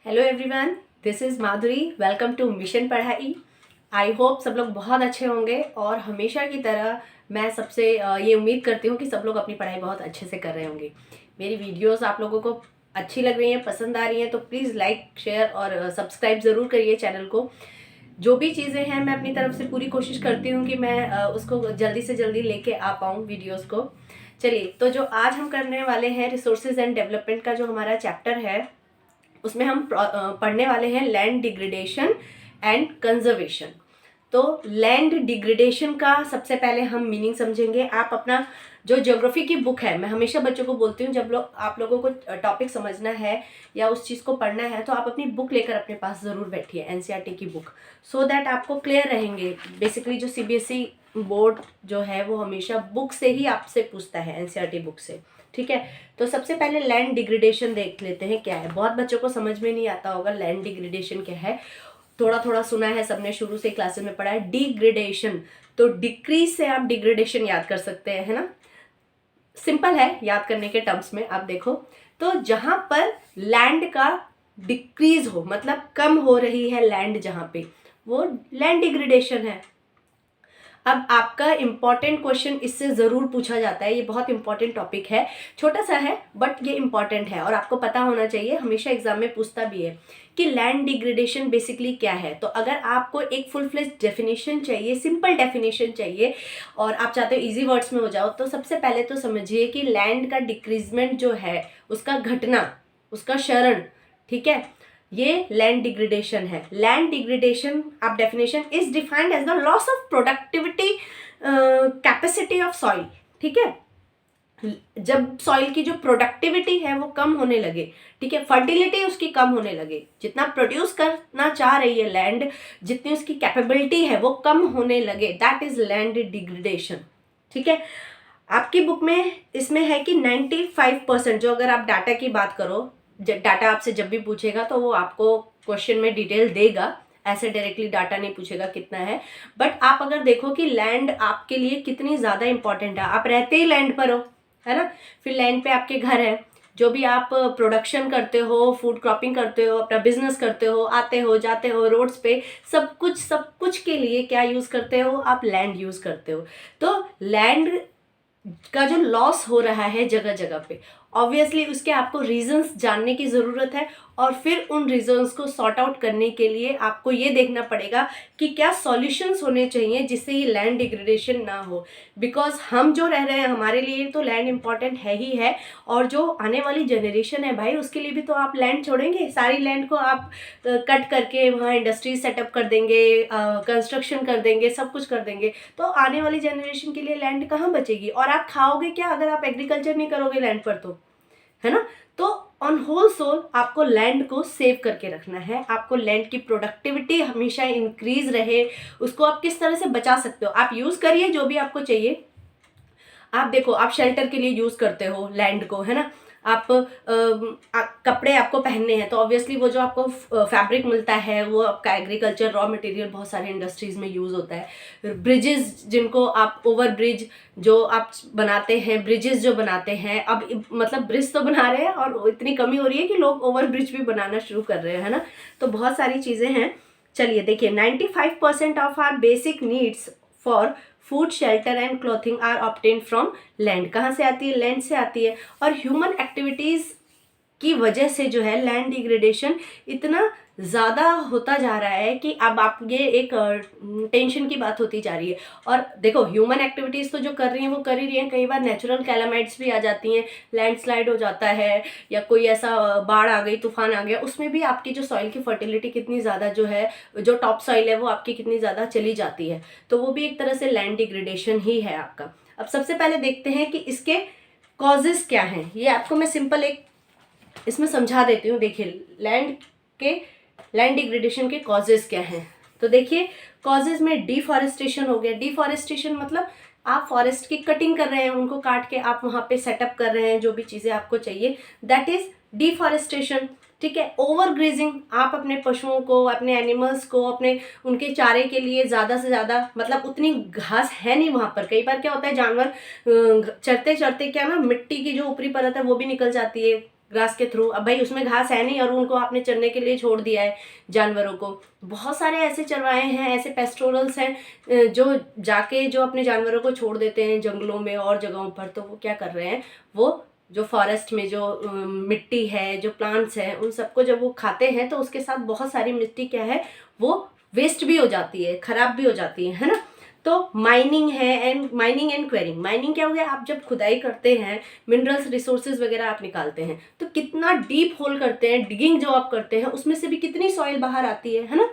Hello everyone, this is Madhuri. Welcome to mission Padhai. I hope सब लोग बहुत अच्छे होंगे और हमेशा की तरह मैं सबसे ये उम्मीद करती हूँ कि सब लोग अपनी पढ़ाई बहुत अच्छे से कर रहे होंगे। मेरी वीडियोस आप लोगों को अच्छी लग रही हैं, पसंद आ रही हैं तो प्लीज़ लाइक, शेयर और सब्सक्राइब ज़रूर करिए चैनल को। जो भी चीज़ें हैं मैं अपनी तरफ से पूरी कोशिश करती हूँ कि मैं उसको जल्दी से जल्दी लेके आ पाऊँ वीडियोज़ को। चलिए, तो जो आज हम करने वाले हैं रिसोर्सेज एंड डेवलपमेंट का जो हमारा चैप्टर है उसमें हम पढ़ने वाले हैं लैंड डिग्रेडेशन एंड कंजर्वेशन। तो लैंड डिग्रेडेशन का सबसे पहले हम मीनिंग समझेंगे। आप अपना जो ज्योग्राफी की बुक है, मैं हमेशा बच्चों को बोलती हूँ जब आप लोगों को टॉपिक समझना है या उस चीज़ को पढ़ना है तो आप अपनी बुक लेकर अपने पास ज़रूर बैठिए, एनसीईआरटी की बुक, सो दैट आपको क्लियर रहेंगे। बेसिकली जो सीबीएसई बोर्ड जो है वो हमेशा बुक से ही आपसे पूछता है, एनसीईआरटी बुक से। ठीक है, तो सबसे पहले लैंड डिग्रेडेशन देख लेते हैं क्या है। बहुत बच्चों को समझ में नहीं आता होगा लैंड डिग्रेडेशन क्या है। थोड़ा थोड़ा सुना है, सबने शुरू से क्लासेस में पढ़ा है। डिग्रेडेशन तो डिक्रीज से आप डिग्रेडेशन याद कर सकते हैं, है ना। सिंपल है याद करने के टर्म्स में। आप देखो तो जहां पर लैंड का डिक्रीज हो, मतलब कम हो रही है लैंड, जहां पे वो लैंड डिग्रेडेशन है। अब आपका इंपॉर्टेंट क्वेश्चन इससे ज़रूर पूछा जाता है। ये बहुत इंपॉर्टेंट टॉपिक है, छोटा सा है बट ये इंपॉर्टेंट है और आपको पता होना चाहिए। हमेशा एग्जाम में पूछता भी है कि लैंड डिग्रेडेशन बेसिकली क्या है। तो अगर आपको एक फुल फ्लेज डेफिनेशन चाहिए, सिंपल डेफिनेशन चाहिए और आप चाहते हो इजी वर्ड्स में हो जाओ, तो सबसे पहले तो समझिए कि लैंड का डिक्रीजमेंट जो है, उसका घटना, उसका क्षरण, ठीक है, ये लैंड डिग्रेडेशन है। लैंड डिग्रेडेशन, आप definition, is defined as the loss of productivity capacity of soil. ठीक है, जब सॉइल की जो प्रोडक्टिविटी है वो कम होने लगे, ठीक है, फर्टिलिटी उसकी कम होने लगे, जितना प्रोड्यूस करना चाह रही है लैंड, जितनी उसकी कैपेबिलिटी है वो कम होने लगे, दैट इज लैंड डिग्रेडेशन। ठीक है, आपकी बुक में इसमें है कि 95%, जो अगर आप डाटा की बात करो, डाटा आपसे जब भी पूछेगा तो वो आपको क्वेश्चन में डिटेल देगा, ऐसे डायरेक्टली डाटा नहीं पूछेगा कितना है। बट आप अगर देखो कि लैंड आपके लिए कितनी ज़्यादा इंपॉर्टेंट है, आप रहते ही लैंड पर हो, है ना, फिर लैंड पे आपके घर है, जो भी आप प्रोडक्शन करते हो, फूड क्रॉपिंग करते हो, अपना बिजनेस करते हो, आते हो जाते हो रोड्स पे, सब कुछ के लिए क्या यूज़ करते हो आप, लैंड यूज़ करते हो। तो लैंड का जो लॉस हो रहा है जगह जगह पे, ऑब्वियसली उसके आपको रीजंस जानने की ज़रूरत है और फिर उन रीजंस को सॉर्ट आउट करने के लिए आपको ये देखना पड़ेगा कि क्या सॉल्यूशंस होने चाहिए जिससे ये लैंड डिग्रेडेशन ना हो। बिकॉज हम जो रह रहे हैं हमारे लिए तो लैंड इंपॉर्टेंट है ही है, और जो आने वाली जनरेशन है भाई, उसके लिए भी तो आप लैंड छोड़ेंगे। सारी लैंड को आप कट करके वहाँ इंडस्ट्रीज सेटअप कर देंगे, कंस्ट्रक्शन कर देंगे, सब कुछ कर देंगे, तो आने वाली जनरेशन के लिए लैंड कहाँ बचेगी। और आप खाओगे क्या अगर आप एग्रीकल्चर नहीं करोगे लैंड पर, तो है ना। तो ऑन होल सोल आपको लैंड को सेव करके रखना है। आपको लैंड की प्रोडक्टिविटी हमेशा इंक्रीज रहे, उसको आप किस तरह से बचा सकते हो, आप यूज करिए जो भी आपको चाहिए। आप देखो, आप शेल्टर के लिए यूज करते हो लैंड को, है ना। आप कपड़े आपको पहनने हैं तो ऑब्वियसली वो जो आपको फैब्रिक मिलता है वो आपका एग्रीकल्चर रॉ मटेरियल बहुत सारे इंडस्ट्रीज में यूज होता है। ब्रिजेस जिनको आप, ओवर ब्रिज जो आप बनाते हैं, ब्रिजेस जो बनाते हैं, अब मतलब ब्रिज तो बना रहे हैं और इतनी कमी हो रही है कि लोग ओवर ब्रिज भी बनाना शुरू कर रहे हैं, है ना। तो बहुत सारी चीज़ें हैं। चलिए देखिए, 95% of our basic needs for food, shelter and clothing are obtain from land. कहाँ से आती है, लैंड से आती है। और ह्यूमन एक्टिविटीज़ की वजह से जो है लैंड डिग्रेडेशन इतना ज़्यादा होता जा रहा है कि अब आप ये एक टेंशन की बात होती जा रही है। और देखो, ह्यूमन एक्टिविटीज़ तो जो कर रही हैं वो कर ही रही हैं, कई बार नेचुरल कैलामाइट्स भी आ जाती हैं, लैंडस्लाइड हो जाता है या कोई ऐसा बाढ़ आ गई, तूफान आ गया, उसमें भी आपकी जो सॉइल की फर्टिलिटी कितनी ज़्यादा जो है, जो टॉप सॉइल है वो आपकी कितनी ज़्यादा चली जाती है। तो वो भी एक तरह से लैंड डिग्रेडेशन ही है आपका। अब सबसे पहले देखते हैं कि इसके कॉजेज़ क्या हैं। ये आपको मैं सिंपल एक इसमें समझा देती हूँ। देखिए, लैंड डिग्रेडेशन के कॉजेज क्या हैं। तो देखिए, कॉजेज में डिफॉरेस्टेशन हो गया। डिफॉरेस्टेशन मतलब आप फॉरेस्ट की कटिंग कर रहे हैं, उनको काट के आप वहाँ पे सेटअप कर रहे हैं जो भी चीज़ें आपको चाहिए, दैट इज डिफॉरेस्टेशन। ठीक है, ओवर ग्रेजिंग, आप अपने पशुओं को, अपने एनिमल्स को, अपने उनके चारे के लिए ज़्यादा से ज़्यादा, मतलब उतनी घास है नहीं वहाँ पर। कई बार क्या होता है, जानवर चरते चरते क्या ना, मिट्टी की जो ऊपरी परत है वो भी निकल जाती है, ग्रास के थ्रू। अब भाई उसमें घास है नहीं और उनको आपने चरने के लिए छोड़ दिया है जानवरों को। बहुत सारे ऐसे चरवाहे हैं, ऐसे पेस्टोरल्स हैं जो जाके जो अपने जानवरों को छोड़ देते हैं जंगलों में और जगहों पर। तो वो क्या कर रहे हैं, वो जो फॉरेस्ट में जो मिट्टी है, जो प्लांट्स हैं, उन सबको जब वो खाते हैं तो उसके साथ बहुत सारी मिट्टी क्या है, वो वेस्ट भी हो जाती है, खराब भी हो जाती है ना। तो माइनिंग है, एंड क्वेरिंग। माइनिंग क्या हो गया, आप जब खुदाई करते हैं, मिनरल्स रिसोर्सेज वगैरह आप निकालते हैं, तो कितना डीप होल करते हैं, डिगिंग जो आप करते हैं, उसमें से भी कितनी सॉइल बाहर आती है ना।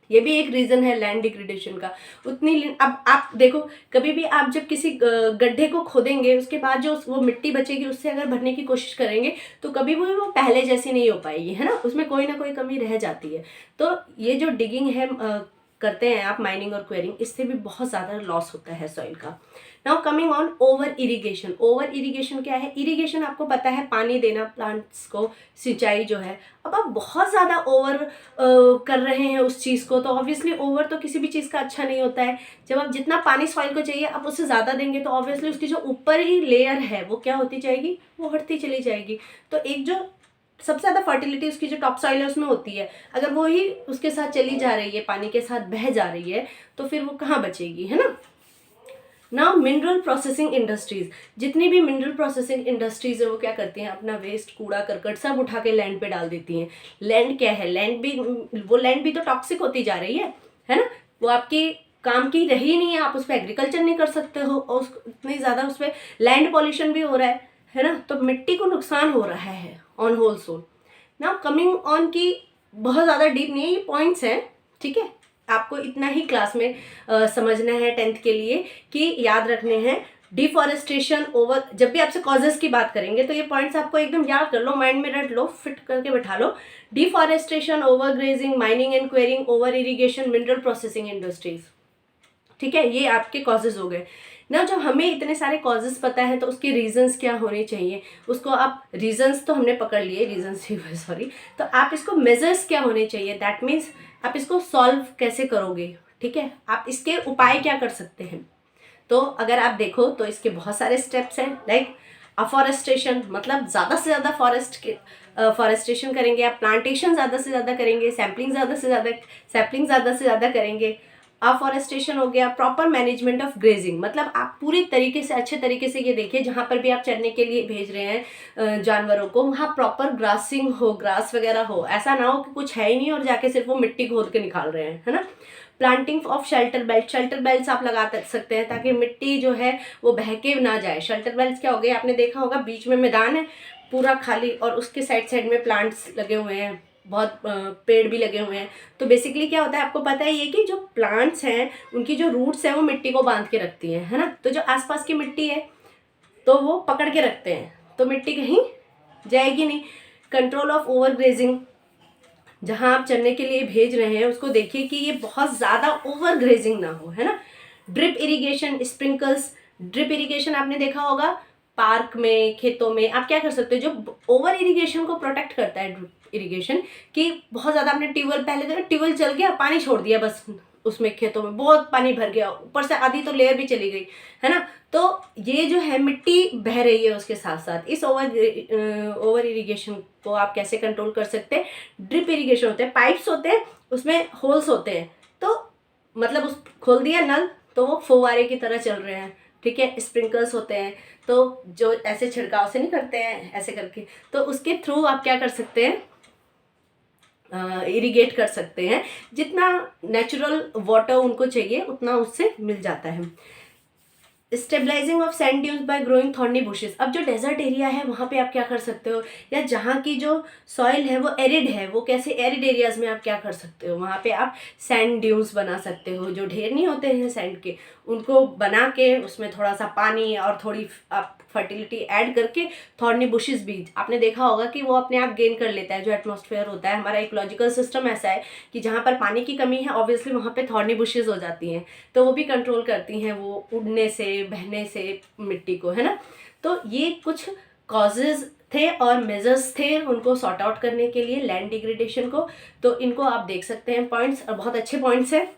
ये भी एक रीजन है लैंड डिग्रेडेशन का। उतनी अब आप देखो, कभी भी आप जब किसी गड्ढे को खोदेंगे, उसके बाद जो वो मिट्टी बचेगी उससे अगर भरने की कोशिश करेंगे तो कभी भी वो पहले जैसी नहीं हो पाएगी, है ना। उसमें कोई ना कोई कमी रह जाती है। तो ये जो डिगिंग है करते हैं आप, माइनिंग और क्वेरिंग, इससे भी बहुत ज़्यादा लॉस होता है सॉइल का। Now coming on over irrigation. Over irrigation क्या है, इरिगेशन आपको पता है पानी देना प्लांट्स को, सिंचाई जो है। अब आप बहुत ज़्यादा ओवर कर रहे हैं उस चीज़ को, तो ऑब्वियसली ओवर तो किसी भी चीज़ का अच्छा नहीं होता है। जब आप जितना पानी सॉइल को चाहिए आप उससे ज़्यादा देंगे तो ऑब्वियसली उसकी जो ऊपर ही लेयर है वो क्या होती जाएगी, वो हटती चली जाएगी। तो एक जो सबसे ज़्यादा फर्टिलिटी उसकी जो टॉप सॉइल है उसमें होती है, अगर वो ही उसके साथ चली जा रही है, पानी के साथ बह जा रही है, तो फिर वो कहाँ बचेगी, है ना। नाउ मिनरल प्रोसेसिंग इंडस्ट्रीज, जितनी भी मिनरल प्रोसेसिंग इंडस्ट्रीज है वो क्या करती हैं, अपना वेस्ट, कूड़ा करकट सब उठा के लैंड पे डाल देती हैं। लैंड क्या है, लैंड भी तो टॉक्सिक होती जा रही है ना। वो आपकी काम की रही नहीं है, आप उस पर एग्रीकल्चर नहीं कर सकते हो, और इतनी ज़्यादा उस पर लैंड पॉल्यूशन भी हो रहा है ना। तो मिट्टी को नुकसान हो रहा है on whole soil. Now coming on की बहुत ज़्यादा डीप नहीं है, ये पॉइंट्स हैं, ठीक है। आपको इतना ही क्लास में समझना है 10th के लिए, कि याद रखने हैं डिफॉरेस्टेशन ओवर। जब भी आपसे कॉजेस की बात करेंगे तो ये पॉइंट्स आपको एकदम याद कर लो, माइंड में रट लो, फिट करके बैठा लो। Deforestation, overgrazing, mining and quarrying, over irrigation, mineral processing industries, ठीक है। ये आपके कॉजेज हो गए ना। जब हमें इतने सारे कॉजेज पता है तो उसके रीजंस क्या होने चाहिए, उसको आप रीजंस तो हमने पकड़ लिए, रीजंस ही सॉरी, तो आप इसको मेजर्स क्या होने चाहिए, दैट मीन्स आप इसको सॉल्व कैसे करोगे, ठीक है। आप इसके उपाय क्या कर सकते हैं। तो अगर आप देखो तो इसके बहुत सारे स्टेप्स हैं, लाइक अफॉरेस्टेशन, मतलब ज़्यादा से ज़्यादा फॉरेस्टेशन करेंगे आप, प्लांटेशन ज़्यादा से ज़्यादा करेंगे, सैम्पलिंग ज़्यादा से ज़्यादा करेंगे। अफॉरेस्टेशन हो गया। प्रॉपर मैनेजमेंट ऑफ ग्रेजिंग, मतलब आप पूरी तरीके से, अच्छे तरीके से ये देखिए, जहाँ पर भी आप चरने के लिए भेज रहे हैं जानवरों को, वहाँ प्रॉपर ग्रासिंग हो, ग्रास वगैरह हो। ऐसा ना हो कि कुछ है ही नहीं और जाके सिर्फ वो मिट्टी खोद के निकाल रहे हैं, है ना। Planting of shelter belt, shelter belts आप लगा सकते हैं ताकि मिट्टी जो है वो बहके ना जाए। शेल्टर बेल्ट्स क्या हो गए, आपने देखा होगा, बीच में मैदान है पूरा खाली और उसके साइड साइड में प्लांट्स लगे हुए हैं, बहुत पेड़ भी लगे हुए हैं। तो बेसिकली क्या होता है, आपको पता है ये कि जो प्लांट्स हैं उनकी जो रूट्स हैं वो मिट्टी को बांध के रखती हैं, है ना। तो जो आसपास की मिट्टी है तो वो पकड़ के रखते हैं, तो मिट्टी कहीं जाएगी नहीं। कंट्रोल ऑफ ओवर ग्रेजिंग, जहाँ आप चरने के लिए भेज रहे हैं उसको देखिए कि ये बहुत ज़्यादा ओवर ग्रेजिंग ना हो, है ना। Drip irrigation, sprinkles. Drip irrigation आपने देखा होगा पार्क में, खेतों में आप क्या कर सकते हो, जो ओवर इरिगेशन को प्रोटेक्ट करता है ड्रिप इरिगेशन, कि बहुत ज़्यादा आपने ट्यूबवेल, पहले तो ट्यूबवेल चल गया, पानी छोड़ दिया बस, उसमें खेतों में बहुत पानी भर गया, ऊपर से आधी तो लेयर भी चली गई, है ना। तो ये जो है मिट्टी बह रही है उसके साथ साथ। इस ओवर इरिगेशन को आप कैसे कंट्रोल कर सकते हैं। ड्रिप इरिगेशन होते हैं, पाइप्स होते हैं, उसमें होल्स होते हैं, तो मतलब उस खोल दिया नल तो वो फुव्वारे की तरह चल रहे हैं, ठीक है। स्प्रिंकल्स होते हैं तो जो ऐसे छिड़काव से नहीं करते हैं ऐसे करके, तो उसके थ्रू आप क्या कर सकते हैं, इरिगेट कर सकते हैं। जितना नेचुरल वाटर उनको चाहिए उतना उससे मिल जाता है। Stabilising of sand dunes by growing thorny bushes. अब जो डेजर्ट एरिया है वहाँ पे आप क्या कर सकते हो, या जहाँ की जो सॉइल है वो एरिड है, वो कैसे एरिड एरियाज में आप क्या कर सकते हो, वहाँ पे आप सैंड ड्यून्स बना सकते हो। जो ढेर नहीं होते हैं सैंड के, उनको बना के उसमें थोड़ा सा पानी और थोड़ी आप फर्टिलिटी ऐड करके, थॉर्नी बुशेस भी आपने देखा होगा कि वो अपने आप गेन कर लेता है। जो एटमॉस्फेयर होता है, हमारा इकोलॉजिकल सिस्टम ऐसा है कि जहाँ पर पानी की कमी है ऑब्वियसली वहाँ पे थॉर्नी बुशेस हो जाती हैं, तो वो भी कंट्रोल करती हैं वो उड़ने से, बहने से मिट्टी को, है ना। तो ये कुछ कॉजेज थे और मेजर्स थे उनको सॉर्ट आउट करने के लिए लैंड डिग्रेडेशन को। तो इनको आप देख सकते हैं पॉइंट्स, और बहुत अच्छे पॉइंट्स हैं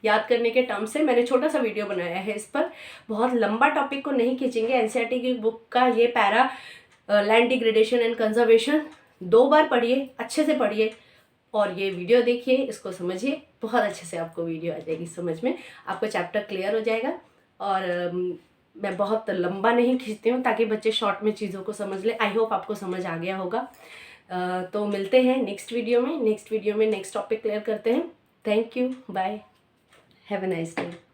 याद करने के टर्म से। मैंने छोटा सा वीडियो बनाया है इस पर, बहुत लंबा टॉपिक को नहीं खींचेंगे। एनसीईआरटी की बुक का ये para land degradation and conservation 2 बार पढ़िए, अच्छे से पढ़िए और ये वीडियो देखिए, इसको समझिए, बहुत अच्छे से आपको वीडियो आ जाएगी समझ में, आपको चैप्टर क्लियर हो जाएगा। और मैं बहुत लंबा नहीं खींचती हूँ ताकि बच्चे शॉर्ट में चीज़ों को समझ ले। आई होप आपको समझ आ गया होगा। तो मिलते हैं नेक्स्ट वीडियो में नेक्स्ट टॉपिक क्लियर करते हैं। Thank you, bye, have a nice day.